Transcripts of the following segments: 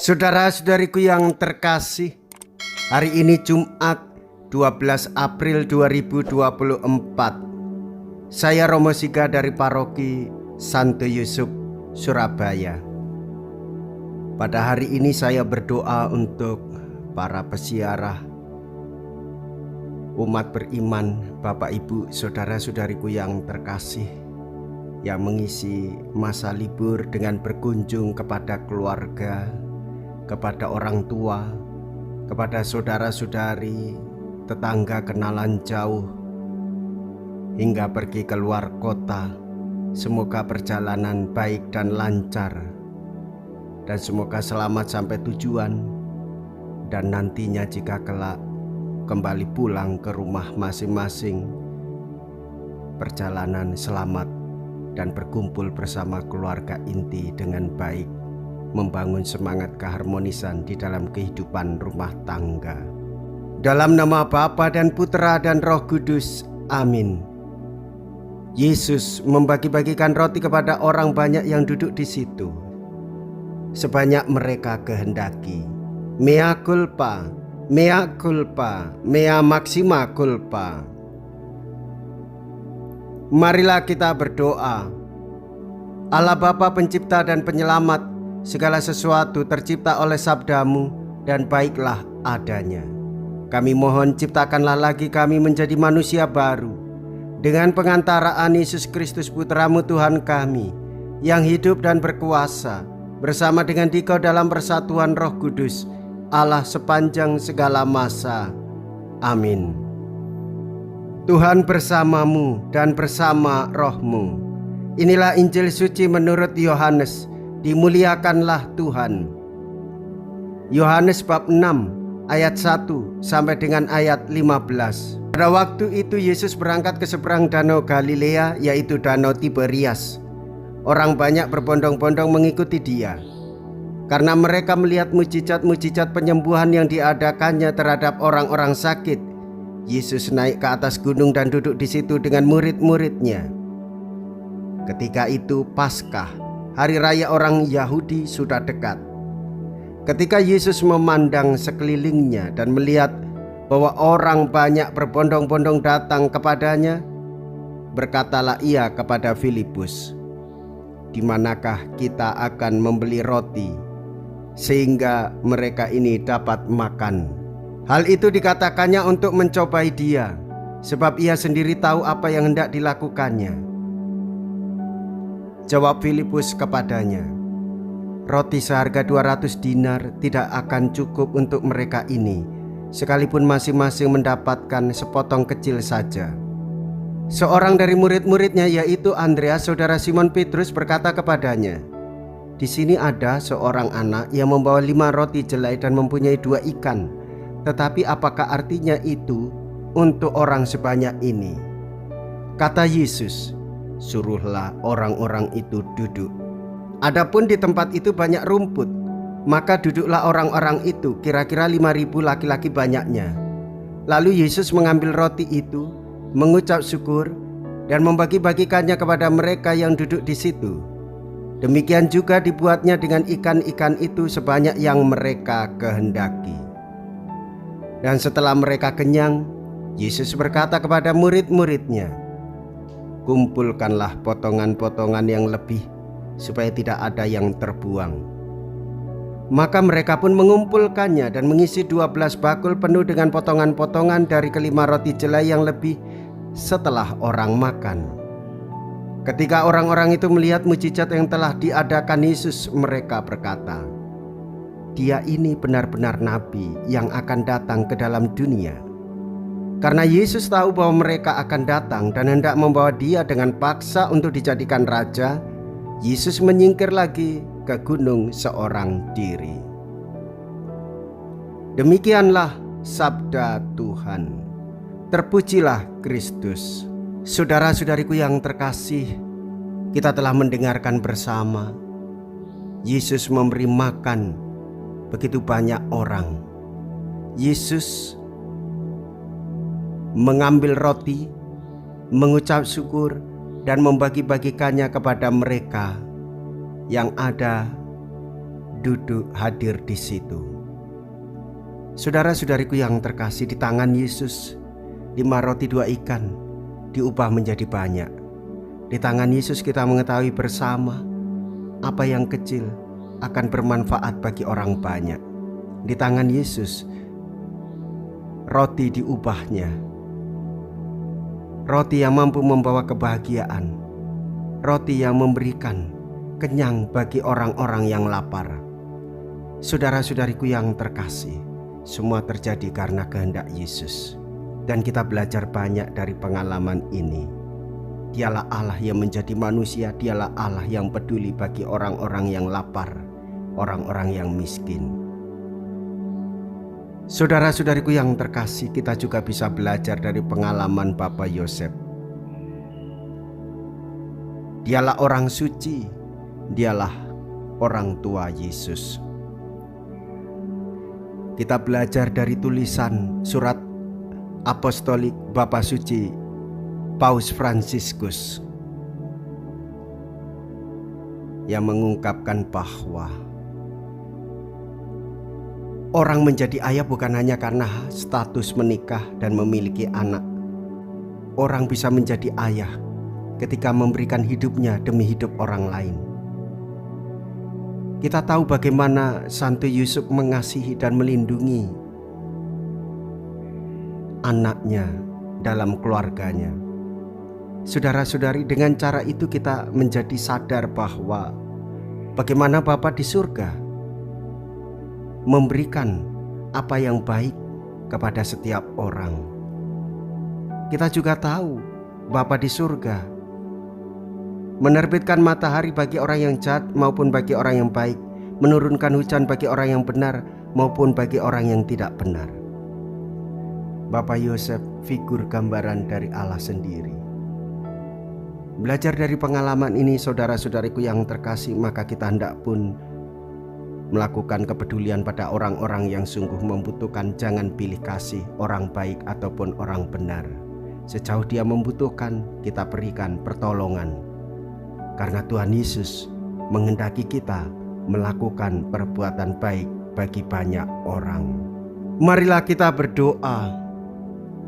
Saudara-saudariku yang terkasih, hari ini Jumat 12 April 2024. Saya Romo Siga dari Paroki Santo Yusuf, Surabaya. Pada hari ini saya berdoa untuk para pesiarah, umat beriman, Bapak Ibu, saudara-saudariku yang terkasih, yang mengisi masa libur dengan berkunjung kepada keluarga, kepada orang tua, kepada saudara-saudari, tetangga kenalan jauh, hingga pergi ke luar kota. Semoga perjalanan baik dan lancar, dan semoga selamat sampai tujuan, dan nantinya jika kelak kembali pulang ke rumah masing-masing, perjalanan selamat dan berkumpul bersama keluarga inti dengan baik, membangun semangat keharmonisan di dalam kehidupan rumah tangga. Dalam nama Bapa dan Putra dan Roh Kudus, amin. Yesus membagi-bagikan roti kepada orang banyak yang duduk di situ, sebanyak mereka kehendaki. Mea culpa, mea culpa, mea maxima culpa. Marilah kita berdoa. Allah Bapa pencipta dan penyelamat, segala sesuatu tercipta oleh sabdamu dan baiklah adanya. Kami mohon ciptakanlah lagi kami menjadi manusia baru dengan pengantaraan Yesus Kristus Putramu Tuhan kami, yang hidup dan berkuasa bersama dengan Dikau dalam persatuan Roh Kudus, Allah sepanjang segala masa. Amin. Tuhan bersamamu dan bersama rohmu. Inilah Injil suci menurut Yohanes. Dimuliakanlah Tuhan. Yohanes bab 6 ayat 1 sampai dengan ayat 15. Pada waktu itu Yesus berangkat ke seberang danau Galilea, yaitu danau Tiberias. Orang banyak berbondong-bondong mengikuti dia, karena mereka melihat mujizat-mujizat penyembuhan yang diadakannya terhadap orang-orang sakit. Yesus naik ke atas gunung dan duduk di situ dengan murid-muridnya. Ketika itu Paskah, hari raya orang Yahudi, sudah dekat. Ketika Yesus memandang sekelilingnya dan melihat bahwa orang banyak berbondong-bondong datang kepadanya, berkatalah ia kepada Filipus, "Di manakah kita akan membeli roti sehingga mereka ini dapat makan?" Hal itu dikatakannya untuk mencobai dia, sebab ia sendiri tahu apa yang hendak dilakukannya. Jawab Filipus kepadanya, "Roti seharga 200 dinar tidak akan cukup untuk mereka ini, sekalipun masing-masing mendapatkan sepotong kecil saja." Seorang dari murid-muridnya, yaitu Andreas saudara Simon Petrus, berkata kepadanya, "Di sini ada seorang anak yang membawa 5 roti jelai dan mempunyai 2 ikan. Tetapi apakah artinya itu untuk orang sebanyak ini?" Kata Yesus, "Suruhlah orang-orang itu duduk." Adapun di tempat itu banyak rumput, maka duduklah orang-orang itu, kira-kira 5.000 laki-laki banyaknya. Lalu Yesus mengambil roti itu, mengucap syukur, dan membagi-bagikannya kepada mereka yang duduk di situ. Demikian juga dibuatnya dengan ikan-ikan itu sebanyak yang mereka kehendaki. Dan setelah mereka kenyang, Yesus berkata kepada murid-muridnya, "Kumpulkanlah potongan-potongan yang lebih, supaya tidak ada yang terbuang." Maka mereka pun mengumpulkannya dan mengisi 12 bakul penuh dengan potongan-potongan dari kelima roti jelai yang lebih setelah orang makan. Ketika orang-orang itu melihat mujizat yang telah diadakan Yesus, mereka berkata, "Dia ini benar-benar nabi yang akan datang ke dalam dunia." Karena Yesus tahu bahwa mereka akan datang dan hendak membawa dia dengan paksa untuk dijadikan raja, Yesus menyingkir lagi ke gunung seorang diri. Demikianlah sabda Tuhan. Terpujilah Kristus. Saudara-saudariku yang terkasih, kita telah mendengarkan bersama Yesus memberi makan begitu banyak orang. Yesus mengambil roti, mengucap syukur, dan membagi-bagikannya kepada mereka yang ada duduk hadir di situ. Saudara-saudariku yang terkasih, di tangan Yesus 5 roti 2 ikan diubah menjadi banyak. Di tangan Yesus kita mengetahui bersama apa yang kecil akan bermanfaat bagi orang banyak. Di tangan Yesus roti diubahnya, roti yang mampu membawa kebahagiaan, roti yang memberikan kenyang bagi orang-orang yang lapar. Saudara-saudariku yang terkasih, semua terjadi karena kehendak Yesus. Dan kita belajar banyak dari pengalaman ini. Dialah Allah yang menjadi manusia, dialah Allah yang peduli bagi orang-orang yang lapar, orang-orang yang miskin. Saudara-saudariku yang terkasih, kita juga bisa belajar dari pengalaman Bapak Yosef. Dialah orang suci, dialah orang tua Yesus. Kita belajar dari tulisan surat apostolik Bapak Suci Paus Fransiskus yang mengungkapkan bahwa orang menjadi ayah bukan hanya karena status menikah dan memiliki anak. Orang bisa menjadi ayah ketika memberikan hidupnya demi hidup orang lain. Kita tahu bagaimana Santo Yusuf mengasihi dan melindungi anaknya dalam keluarganya. Saudara-saudari, dengan cara itu kita menjadi sadar bahwa bagaimana Bapa di surga memberikan apa yang baik kepada setiap orang. Kita juga tahu Bapa di surga menerbitkan matahari bagi orang yang jahat maupun bagi orang yang baik, menurunkan hujan bagi orang yang benar maupun bagi orang yang tidak benar. Bapak Yosef figur gambaran dari Allah sendiri. Belajar dari pengalaman ini, saudara-saudariku yang terkasih, maka kita hendak pun melakukan kepedulian pada orang-orang yang sungguh membutuhkan. Jangan pilih kasih orang baik ataupun orang benar. Sejauh dia membutuhkan, kita berikan pertolongan. Karena Tuhan Yesus menghendaki kita melakukan perbuatan baik bagi banyak orang. Marilah kita berdoa.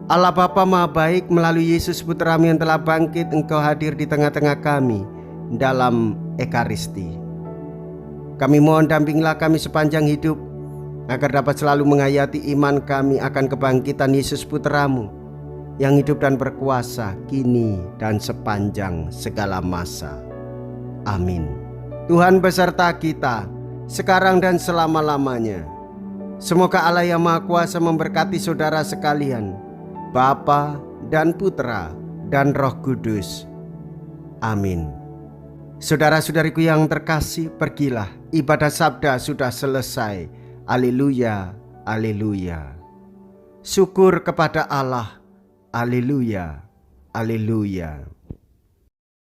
Allah Bapa Maha Baik, melalui Yesus Putra-Mu yang telah bangkit, Engkau hadir di tengah-tengah kami dalam Ekaristi. Kami mohon dampingilah kami sepanjang hidup, agar dapat selalu menghayati iman kami akan kebangkitan Yesus Putra-Mu yang hidup dan berkuasa kini dan sepanjang segala masa. Amin. Tuhan beserta kita sekarang dan selama-lamanya. Semoga Allah yang Maha Kuasa memberkati saudara sekalian, Bapa dan Putra dan Roh Kudus. Amin. Saudara-saudariku yang terkasih, pergilah, ibadah sabda sudah selesai. Haleluya, haleluya. Syukur kepada Allah. Haleluya, haleluya.